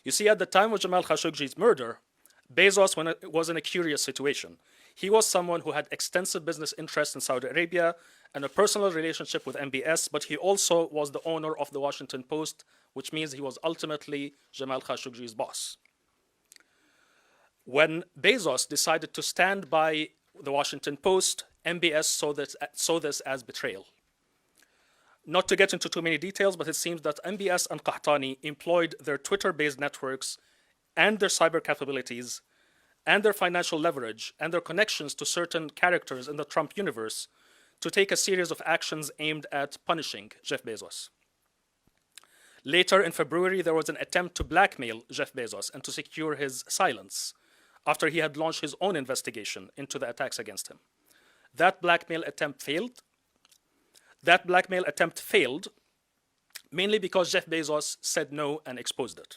You see, at the time of Jamal Khashoggi's murder, Bezos was in a curious situation. He was someone who had extensive business interests in Saudi Arabia and a personal relationship with MBS, but he also was the owner of the Washington Post, which means he was ultimately Jamal Khashoggi's boss. When Bezos decided to stand by the Washington Post, MBS saw this as betrayal. Not to get into too many details, but it seems that MBS and Qahtani employed their Twitter-based networks and their cyber capabilities and their financial leverage and their connections to certain characters in the Trump universe to take a series of actions aimed at punishing Jeff Bezos. Later in February, there was an attempt to blackmail Jeff Bezos and to secure his silence after he had launched his own investigation into the attacks against him. That blackmail attempt failed. Mainly because Jeff Bezos said no and exposed it.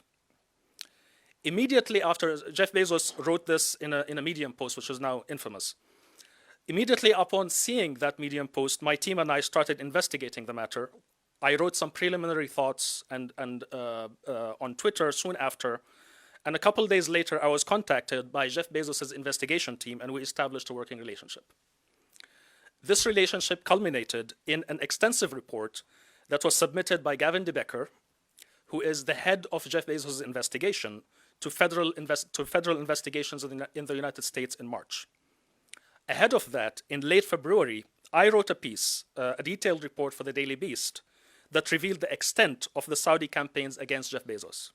Immediately after, Jeff Bezos wrote this in a Medium post, which is now infamous. Immediately upon seeing that Medium post, my team and I started investigating the matter. I wrote some preliminary thoughts on Twitter soon after, and a couple days later, I was contacted by Jeff Bezos' investigation team, and we established a working relationship. This relationship culminated in an extensive report that was submitted by Gavin de Becker, who is the head of Jeff Bezos' investigation, to federal investigations in the United States in March. Ahead of that, in late February, I wrote a piece, a detailed report for the Daily Beast, that revealed the extent of the Saudi campaigns against Jeff Bezos.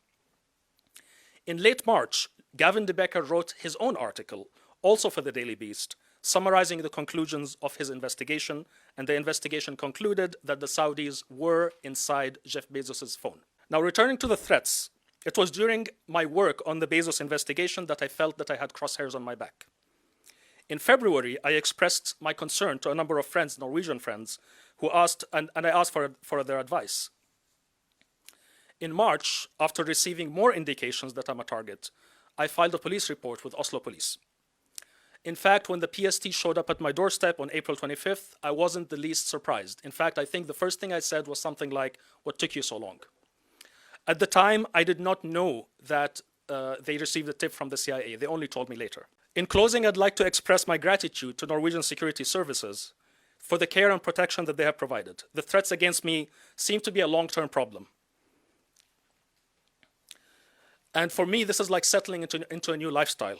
In late March, Gavin de Becker wrote his own article, also for the Daily Beast, summarizing the conclusions of his investigation, and the investigation concluded that the Saudis were inside Jeff Bezos' phone. Now, returning to the threats, it was during my work on the Bezos investigation that I felt that I had crosshairs on my back. In February, I expressed my concern to a number of friends, Norwegian friends, who asked, and I asked for their advice. In March, after receiving more indications that I'm a target, I filed a police report with Oslo Police. In fact, when the PST showed up at my doorstep on April 25th, I wasn't the least surprised. In fact, I think the first thing I said was something like, "What took you so long?" At the time, I did not know that they received a tip from the CIA. They only told me later. In closing, I'd like to express my gratitude to Norwegian security services for the care and protection that they have provided. The threats against me seem to be a long-term problem. And for me, this is like settling into a new lifestyle.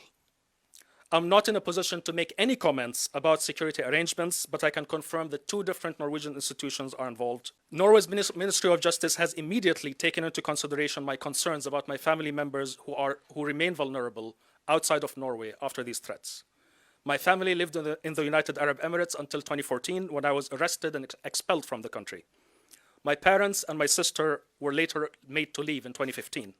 I'm not in a position to make any comments about security arrangements, but I can confirm that 2 different Norwegian institutions are involved. Norway's Ministry of Justice has immediately taken into consideration my concerns about my family members who remain vulnerable outside of Norway after these threats. My family lived in the United Arab Emirates until 2014, when I was arrested and expelled from the country. My parents and my sister were later made to leave in 2015.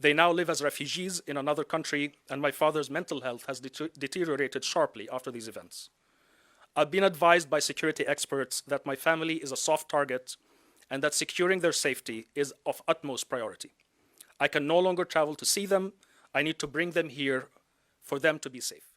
They now live as refugees in another country, and my father's mental health has deteriorated sharply after these events. I've been advised by security experts that my family is a soft target and that securing their safety is of utmost priority. I can no longer travel to see them. I need to bring them here for them to be safe.